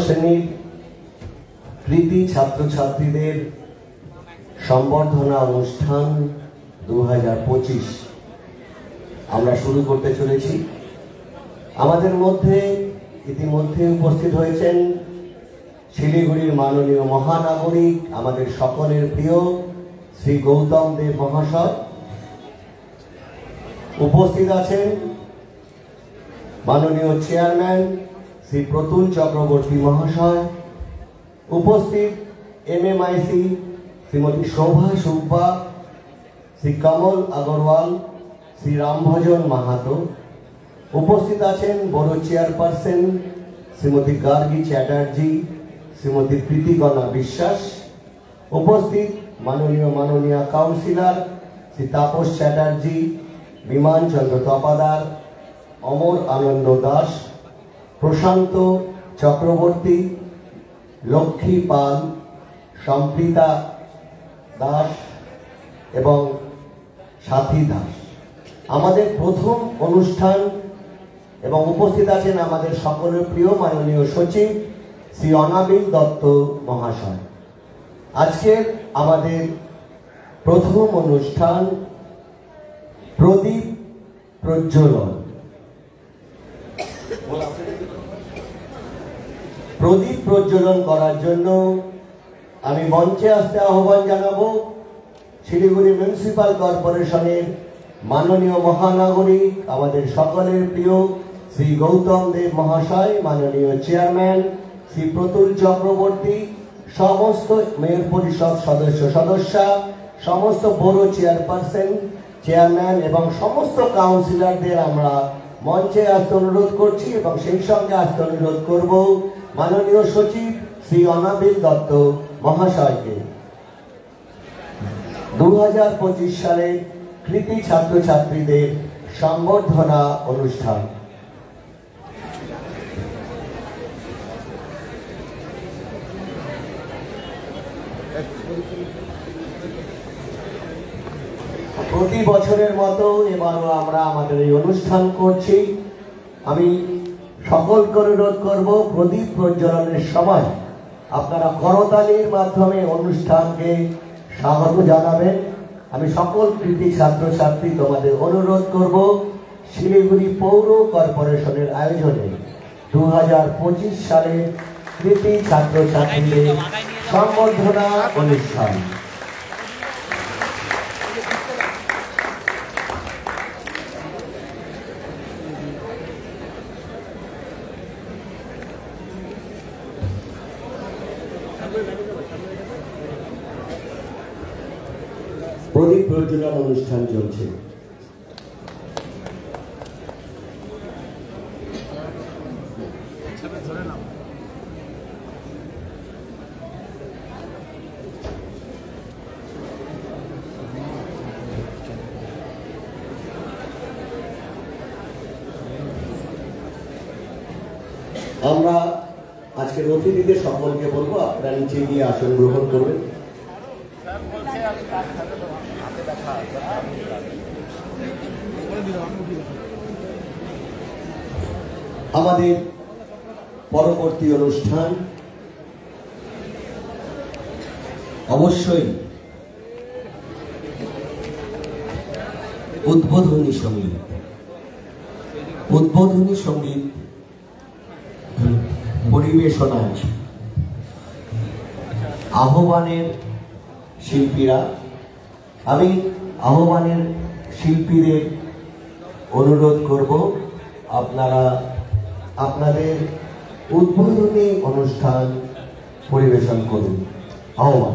শ্রেণীর কৃতি ছাত্রছাত্রীদের সম্বর্ধনা অনুষ্ঠান 2025 আমরা শুরু করতে চলেছি। আমাদের মধ্যে ইতিমধ্যে উপস্থিত হয়েছেন শিলিগুড়ির মাননীয় মহানাগরিক, আমাদের সকলের প্রিয় শ্রী গৌতম দেব মহাশয়। উপস্থিত আছেন মাননীয় চেয়ারম্যান শ্রী প্রতুল চক্রবর্তী মহাশয়। উপস্থিত MMIC শ্রীমতী শোভা সুব্বা, শ্রী কমল আগরওয়াল, শ্রী রামভজন মাহাতো। উপস্থিত আছেন বড় চেয়ারপারসন শ্রীমতী গার্গী চ্যাটার্জি, শ্রীমতী প্রীতিকণা বিশ্বাস। উপস্থিত মাননীয় কাউন্সিলর শ্রী তাপস চ্যাটার্জি, বিমান চন্দ্র তপাদার, অমর আনন্দ দাস, প্রশান্ত চক্রবর্তী, লক্ষ্মী পাল, সম্প্রীতা দাস এবং সাথী দাস। আমাদের প্রথম অনুষ্ঠান এবং উপস্থিত আছেন আমাদের সকলের প্রিয় মাননীয় সচিব শ্রী অনাবিল দত্ত মহাশয়। আজকের আমাদের প্রথম অনুষ্ঠান প্রদীপ প্রজ্বলন। প্রদীপ প্রজ্বলন করার জন্য আমি মঞ্চে আসতে আহ্বান জানাবো শিলিগুড়ি মিউনিসিপাল কর্পোরেশনের মাননীয় মহানাগরিক, আমাদের সকলের প্রিয় শ্রী গৌতম দেব মহাশয়, মাননীয় চেয়ারম্যান শ্রী প্রতুল চক্রবর্তী, সমস্ত মেয়র পরিষদ সদস্যা, সমস্ত বড় চেয়ারপারসন, চেয়ারম্যান এবং সমস্ত কাউন্সিলরদের আমরা মঞ্চে আসতে অনুরোধ করছি এবং সেই সঙ্গে আসতে অনুরোধ করব মাননীয় সচিব শ্রী অনাবিল দত্ত মহাশয়কে। 2025 সালে কৃতি ছাত্রছাত্রীদের সম্বর্ধনা অনুষ্ঠান। প্রতি বছরের মতো এবারও আমরা আমাদের এই অনুষ্ঠান করছি। আমি সকলকে অনুরোধ করব প্রদীপ প্রজ্বলনের সময় আপনারা করতালির মাধ্যমে অনুষ্ঠানকে স্বাগত জানাবেন। আমি সকল কৃতি ছাত্রছাত্রী তোমাদের অনুরোধ করব শিলিগুড়ি পৌর কর্পোরেশনের আয়োজনে 2025 সালের কৃতি ছাত্রছাত্রীদের সম্বর্ধনা অনুষ্ঠান। প্রদীপ প্রজ্বলন অনুষ্ঠান চলছে। আমরা আজকের অতিথিদের সকলকে বলবো আপনারা নিচে গিয়ে আসন গ্রহণ করবেন। আমাদের পরবর্তী অনুষ্ঠান অবশ্যই উদ্বোধনী সঙ্গীত। উদ্বোধনী সঙ্গীত পরিবেশনায় আহ্বানের শিল্পীরা, আমি আহ্বানের শিল্পীদের অনুরোধ করব আপনারা আপনাদের উদ্বোধনী অনুষ্ঠান পরিবেশন করুন। আহ্বান।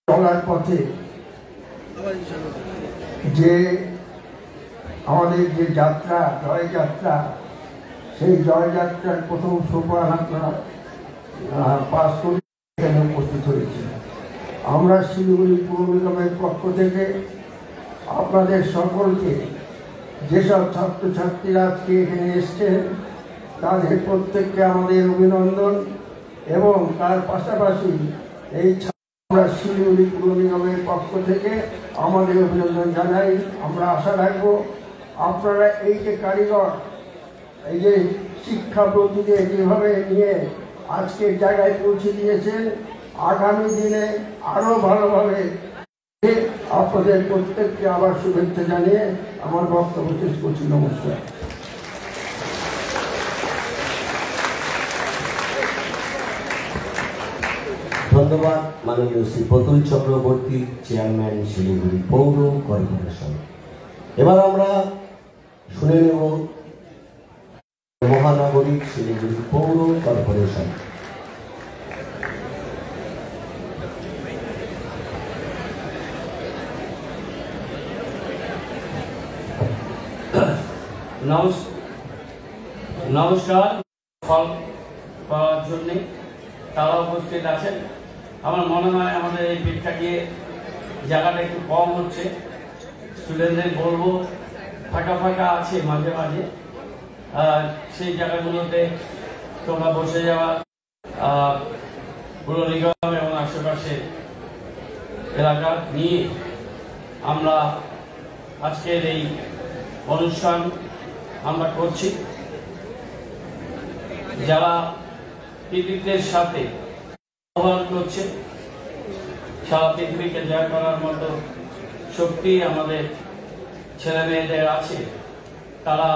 চলার পথে যে আমাদের যে যাত্রা জয়যাত্রা, সেই জয়যাত্রার প্রথম সোপান আপনারা পাস করে এখানে উপস্থিত হয়েছে। আমরা শিলিগুড়ি পৌর নিগমের পক্ষ থেকে আপনাদের সকলকে, যেসব ছাত্রছাত্রীরা আজকে এখানে এসছেন, তাদের প্রত্যেককে আমাদের অভিনন্দন। এবং তার পাশাপাশি এই আমরা শিলিগুড়ি পৌর নিগমের পক্ষ থেকে আমাদের অভিনন্দন জানাই। আমরা আশা রাখব আপনারা এই যে কারিগর, এই যে শিক্ষা প্রতিকে যেভাবে নিয়ে আজকের জায়গায় পৌঁছে দিয়েছেন, আগামী দিনে আরও ভালোভাবে আপনাদের প্রত্যেককে আবার শুভেচ্ছা জানিয়ে আমার বক্তব্য শেষ করছি। নমস্কার। ধন্যবাদ মাননীয় শ্রী প্রতুল চক্রবর্তী, চেয়ারম্যান শিলিগুড়ি পৌর কর্পোরেশন। এবার আমরা শুনে নেব মহানগরীর শিলিগুড়ি পৌর কর্পোরেশন। নমস্কার। ফল পাওয়ার জন্যে তারা উপস্থিত আছেন। আমার মনে হয় আমাদের এই প্রেক্ষাগৃহে জায়গাটা একটু কম হচ্ছে। স্টুডেন্টদের বলবো, ফাঁকা ফাঁকা আছে মাঝে মাঝে, সেই জায়গাগুলোতে তোমরা বসে যাওয়া। পুরো নিগম এবং আশেপাশে এলাকা নিয়ে আমরা আজকের এই অনুষ্ঠান আমরা করছি। যারা কৃতিত্বের সাথে ব্যবহার করছে, সারা পৃথিবীকে জয় করার মতো শক্তি আমাদের ছেলে মেয়েদের আছে। তারা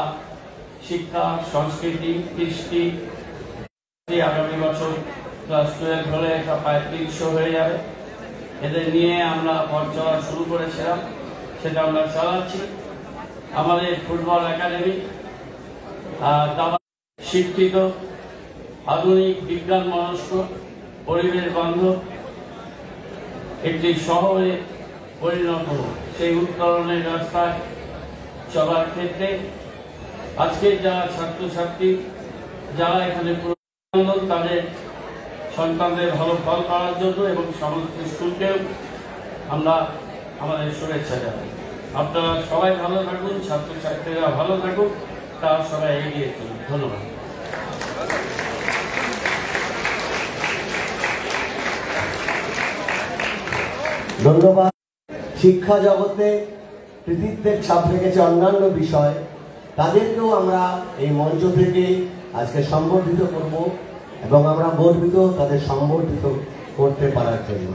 শিক্ষা, সংস্কৃতি, কৃষ্টি, আগামী বছর ক্লাস 12 হলে এটা প্রায় 300 হয়ে যাবে। এদের নিয়ে আমরা পথ চলা শুরু করেছিলাম, সেটা আমরা চালাচ্ছি। আমাদের ফুটবল একাডেমি শিক্ষিত, আধুনিক, বিজ্ঞান মনস্ক, পরিবেশ বান্ধব একটি শহরে পরিণত, সেই উত্তরণের রাস্তায় চলার ক্ষেত্রে আজকে যারা ছাত্রছাত্রী, যারা এখানে তাদের সন্তানদের ভালো ফল করার জন্য এবং সমস্ত স্কুলকেও আমরা আমাদের শুভেচ্ছা জানাই। আপনারা সবাই ভালো থাকুন, ছাত্রছাত্রীরা ভালো থাকুন, তারা সবাই এগিয়ে চলুন। ধন্যবাদ। ধন্যবাদ। শিক্ষা জগতে কৃতিত্বের ছাপ রেখেছে অন্যান্য বিষয়, তাদেরকেও আমরা এই মঞ্চ থেকে আজকে সম্বর্ধিত করব এবং আমরা গর্বিত তাদের সম্বর্ধিত করতে পারার জন্য।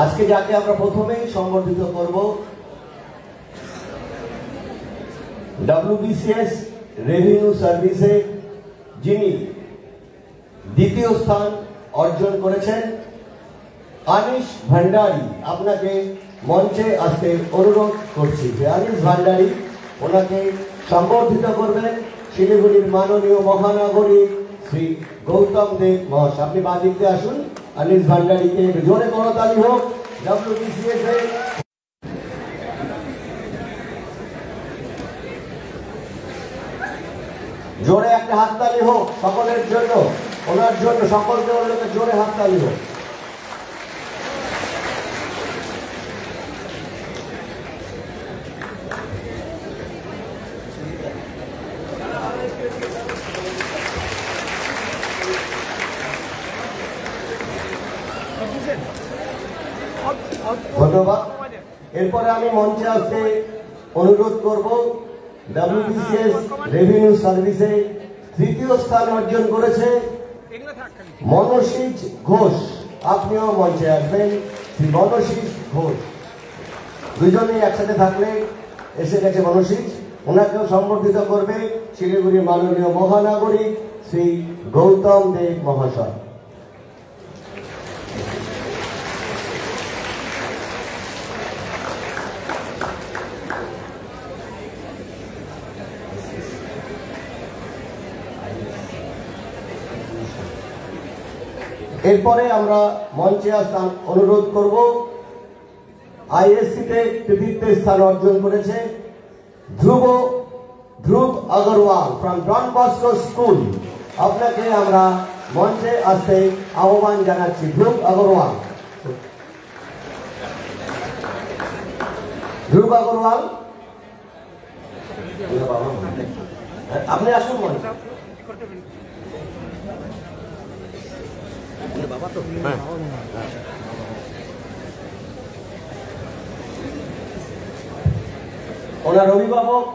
আজকে যাকে আমরা প্রথমেই সম্বর্ধিত করব, WBCS রেভিনিউ সার্ভিসে যিনি দ্বিতীয় স্থান অর্জন করেছেন, আনিশ ভান্ডারী। আপনাকে মঞ্চে আসতে অনুরোধ করছি যে আনিশ ভান্ডারী, ওনাকে সম্বর্ধিত করবেন শিলিগুড়ির মাননীয় মহানগরী শ্রী গৌতম দেব মহাশয়। আপনি বাঁ দিকে আসুন। আনিশ ভান্ডারীকে জোরে করতালি হোক। WBCS এ জোরে একটা হাততালি হোক সকলের জন্য, ওনার জন্য সকলকে বলতে জোরে হাততালি হোক। ধন্যবাদ। এরপরে আমি মঞ্চে আসতে অনুরোধ করব WBCS রেভিনিউ সার্ভিসে তৃতীয় স্থান অর্জন করেছে মনসীজ ঘোষ। আপনিও মঞ্চে আসবেন। শ্রী মনসীজ ঘোষ, দুজনেই একসাথে থাকলে এসে গেছে মনসীজ, ওনাকেও সম্বর্ধিত করবে শিলিগুড়ি মাননীয় মহানগরী শ্রী গৌতম দেব মহাশয়। এরপরে আমরা মঞ্চে আসতে অনুরোধ করব আইএসসিতে কৃতিত্বের স্থান অর্জন করেছে Dhruv Agarwal from Don Bosco school. আপনাকে আমরা মঞ্চে আসতে আহ্বান জানাচ্ছি। ধ্রুব আগরওয়াল, আপনি আসুন মঞ্চে। ওনার অভিভাবক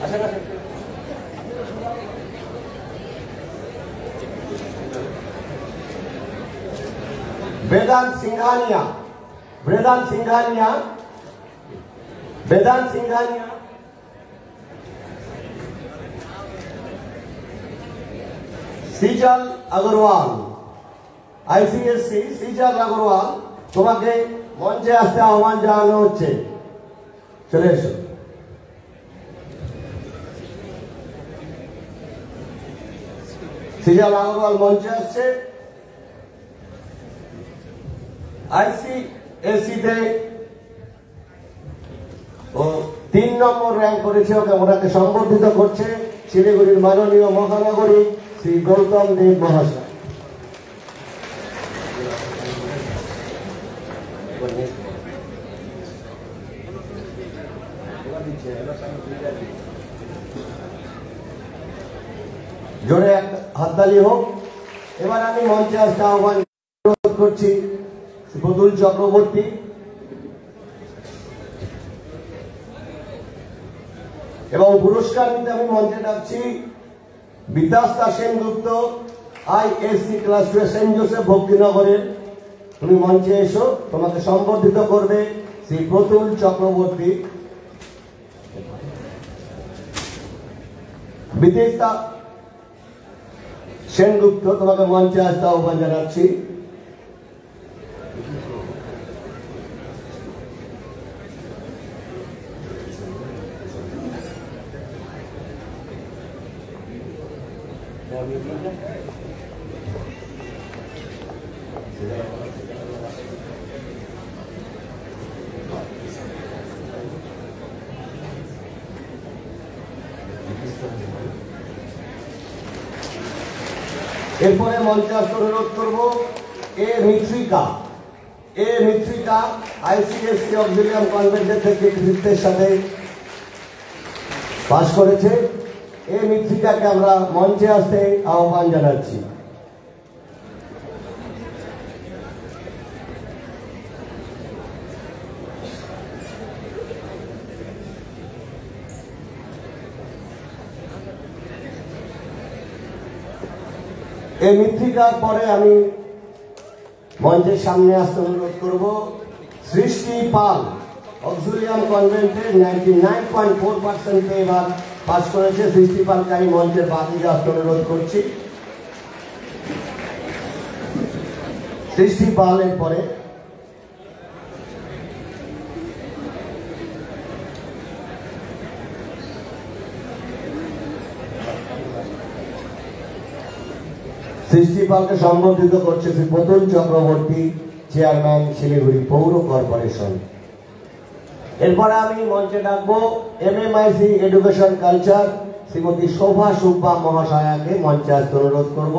আসেন আসেন। वेदांत सिंघानिया সিজাল আগরওয়াল, আইসিএসসি সিজাল আগরওয়াল, তোমাকে মঞ্চে আসতে আহ্বান জানানো হচ্ছে। চলে এসো। সিজাল আগরওয়াল মঞ্চে আসছে। আইসিএসসিতে ও 3 নম্বর র্যাঙ্ক করেছে। ওনাকে সম্বর্ধিত করছে শিলিগুড়ির মাননীয় মহানগরী শ্রী গৌতম দেব মহাশয়। জোরে এক হাততালি হোক। এবার আমি মঞ্চে আসতে আহ্বান করছি প্রতুল চক্রবর্তী। এবং পুরস্কার নিতে আমি মঞ্চে ডাকছি বিদ্যাস্তা Sengupta, ISC class 2 Saint Joseph ভক্তিনগরের। তুমি মঞ্চে এসো, তোমাকে সম্বর্ধিত করবে শ্রী প্রতুল চক্রবর্তী। বিদ্যাস্তা সেনগুপ্ত, তোমাকে মঞ্চে আসতে আহ্বান জানাচ্ছি। এরপরে মঞ্চে আসতে অনুরোধ করবো এ মিত্রিকা আইসিএসসি অক্সিলিয়াম কনভেন্টের থেকে কৃতিত্বের সাথে পাশ করেছে। এ মিত্রিকাকে আমরা মঞ্চে আসতে আহ্বান জানাচ্ছি। এই মৃত্তিকার পরে আমি মঞ্চের সামনে আসতে অনুরোধ করব সৃষ্টি পাল, অক্সিলিয়াম কনভেন্টের 99.4% এবার পাস করেছে। সৃষ্টি পালকে আমি মঞ্চের বাদিকে আসতে অনুরোধ করছি। সৃষ্টি পালের পরে সৃষ্টি পালকে সম্বর্ধিত করছে শ্রী প্রতুল চক্রবর্তী, চেয়ারম্যান শিলিগুড়ি পৌর কর্পোরেশন। এরপরে আমি মঞ্চে ডাকবো এমএমআইসি এডুকেশন কালচার শ্রীমতী শোভা সুব্বা মহাশয়াকে মঞ্চে আসতে অনুরোধ করব।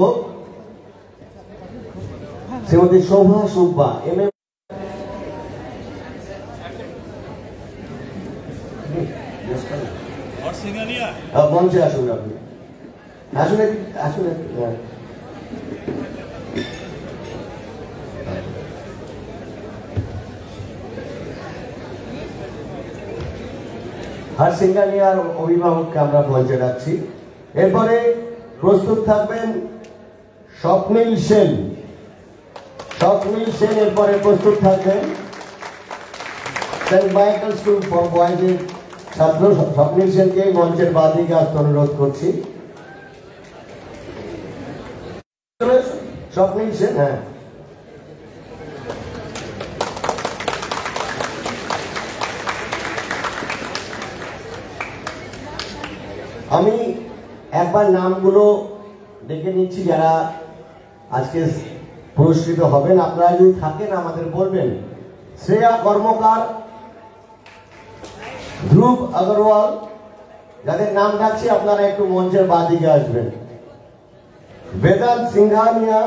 শ্রীমতী শোভা সুব্বা মঞ্চে আসুন। আপনি আসুন আসুন। আর সিঙ্গানিয়ার অভিভাবককে আমরা মঞ্চে ডাকছি। এরপরে প্রস্তুত থাকবেন স্বপ্নীল সেন। এরপরে প্রস্তুত থাকবেন সেন্ট মাইকেল স্কুল ফর বয়েজের ছাত্র স্বপ্নীল সেনকে মঞ্চের বাদিকে আসতে অনুরোধ করছি। স্বপ্নীল সেন, হ্যাঁ। আমি একবার নামগুলো ডেকে নিচ্ছি যারা আজকে পুরস্কৃত হবেন। আপনারা যদি থাকেন আমাদের বলবেন। শ্রেয়া কর্মকার, ধ্রুব আগরওয়াল, যাদের নাম ডাকছি আপনারা একটু মঞ্চের বাঁদিকে আসবেন। বেদান্ত সিংহানিয়া,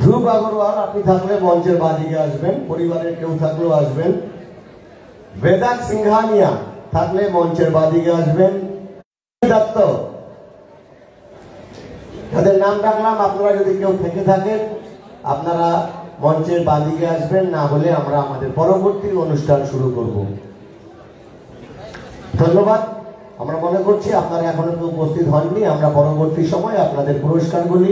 ধ্রুব আগরওয়াল, আপনি থাকলে মঞ্চের বাঁদিকে আসবেন, পরিবারের কেউ থাকলেও আসবেন। বেদান্ত সিংহানিয়া থাকলে মঞ্চের বাঁদিকে আসবেন। দত্ত, যাদের নাম ডাকলাম আপনারা যদি কেউ থেকে থাকেন আপনারা মঞ্চের বাঁদিকে আসবেন, না হলে আমরা আমাদের পরবর্তী অনুষ্ঠান শুরু করব। ধন্যবাদ। আমরা মনে করছি আপনারা এখনো কেউ উপস্থিত হননি। আমরা পরবর্তী সময় আপনাদের পুরস্কারগুলি